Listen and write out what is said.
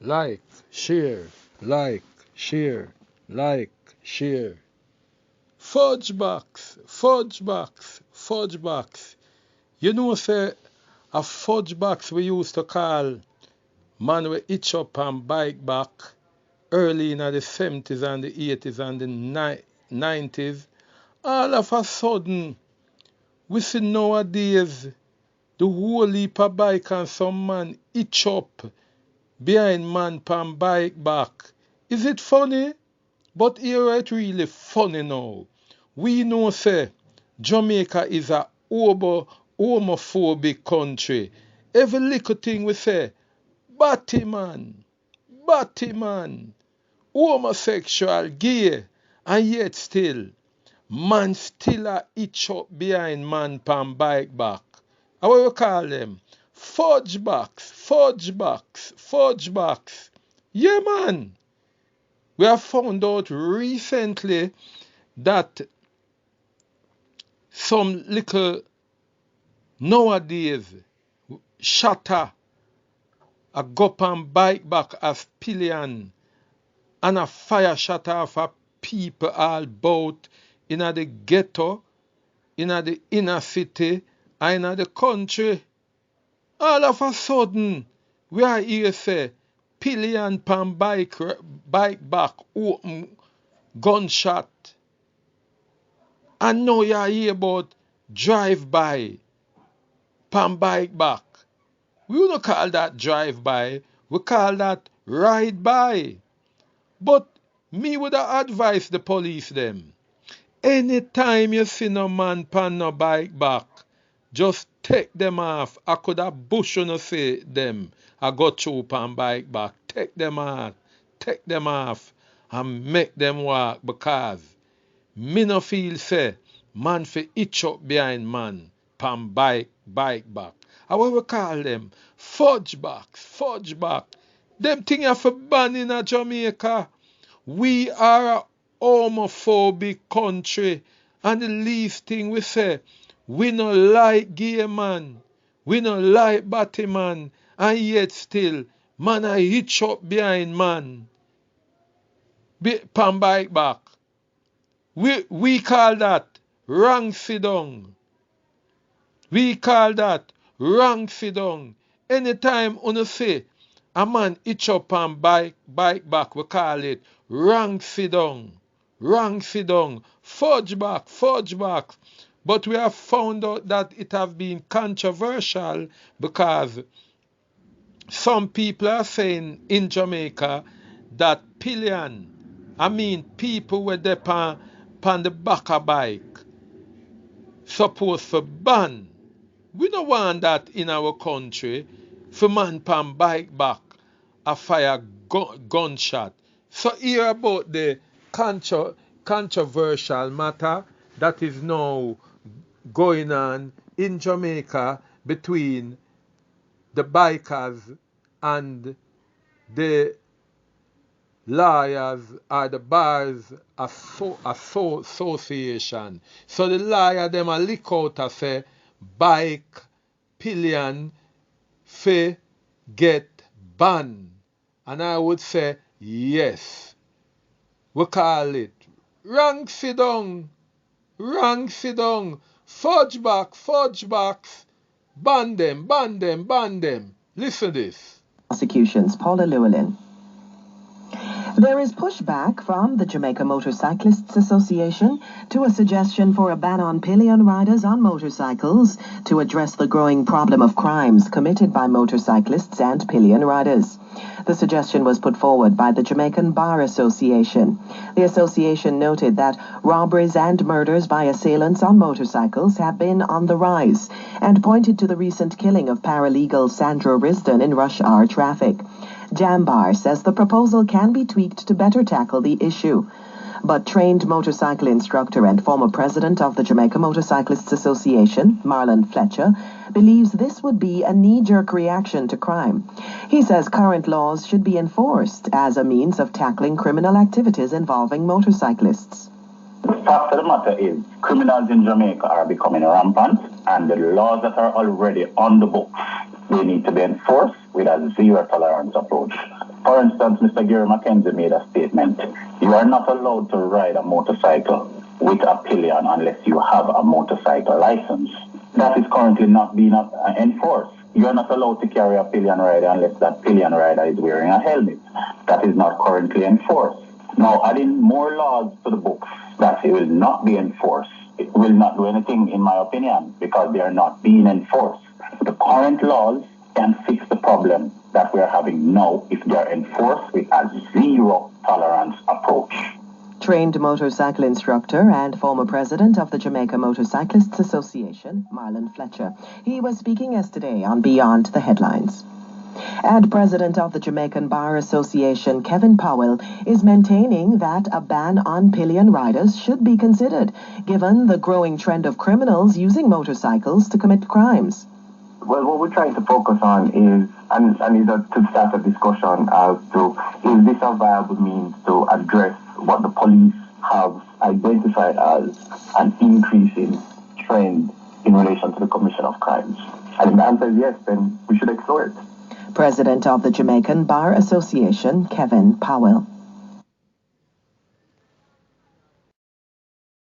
Like, share, like, share, like, share. FudgeBox, FudgeBox, FudgeBox. You know, say, a FudgeBox we used to call man we itch up and bike back early in the 70s and the 80s and the 90s. All of a sudden, we see nowadays the whole heap of bike and some man itch up behind man pan bike back. Is it funny? But here it really funny now. We know say Jamaica is a homophobic country. Every little thing we say, batty man, homosexual, gay, and yet still, man still a itch up behind man pan bike back. How we call them? FudgeBox. Yeah, man. We have found out recently that some little nowadays shatter a go pan bike back as PILLION and a fire shatter for people all about in the ghetto, in the inner city, and in the country. All of a sudden, we are here say PILLION pan bike back open gunshot. And now you are here about drive by pan bike back. We don't call that drive by, we call that ride by. But me would advise the police them. Anytime you see no man pan no bike back, just take them off. I could have bush on say them. I go through pan bike back. Take them off, and make them walk because me no feel say man fi itch up behind man pan bike back. How we call them? FudgeBox. Them thing have for ban in a Jamaica. We are a homophobic country, and the least thing we say, we no like gay man, we no like batty man, and yet still, man a hitch up behind man, pan bike back. We call that wrong sit down. We call that wrong sit down. Anytime you say a man hitch up and bike back, we call it wrong sit down. FudgeBox. But we have found out that it has been controversial because some people are saying in Jamaica that PILLION, people with the pan the back of bike, supposed to ban. We don't want that in our country. For man pan bike back, a fire gunshot. So hear about the controversial matter that is now going on in Jamaica between the bikers and the lawyers or the bars association. So the lawyer them a lick out and say bike PILLION fi get banned. And I would say yes. We call it wrong sit down. FudgeBox. Ban them. Listen this. Prosecutions, Paula Llewellyn. There is pushback from the Jamaica Motorcyclists Association to a suggestion for a ban on pillion riders on motorcycles to address the growing problem of crimes committed by motorcyclists and pillion riders. The suggestion was put forward by the Jamaican Bar Association. The association noted that robberies and murders by assailants on motorcycles have been on the rise and pointed to the recent killing of paralegal Sandra Risdon in rush hour traffic. Jambar says the proposal can be tweaked to better tackle the issue. But trained motorcycle instructor and former president of the Jamaica Motorcyclists Association, Marlon Fletcher, believes this would be a knee-jerk reaction to crime. He says current laws should be enforced as a means of tackling criminal activities involving motorcyclists. The fact of the matter is, criminals in Jamaica are becoming rampant, and the laws that are already on the books, they need to be enforced with a zero-tolerance approach. For instance, Mr. Gary McKenzie made a statement. You are not allowed to ride a motorcycle with a pillion unless you have a motorcycle license. That is currently not being enforced. You are not allowed to carry a pillion rider unless that pillion rider is wearing a helmet. That is not currently enforced. Now, adding more laws to the books that it will not be enforced, it will not do anything, in my opinion, because they are not being enforced. The current laws can fix the problem that we are having now if they are enforced with a zero tolerance approach. Trained motorcycle instructor and former president of the Jamaica Motorcyclists Association, Marlon Fletcher. He was speaking yesterday on Beyond the Headlines. And president of the Jamaican Bar Association, Kevin Powell, is maintaining that a ban on pillion riders should be considered, given the growing trend of criminals using motorcycles to commit crimes. Well, what we're trying to focus on is, and is to start a discussion as to, is this a viable means to address what the police have identified as an increasing trend in relation to the commission of crimes? And if the answer is yes, then we should explore it. President of the Jamaican Bar Association, Kevin Powell.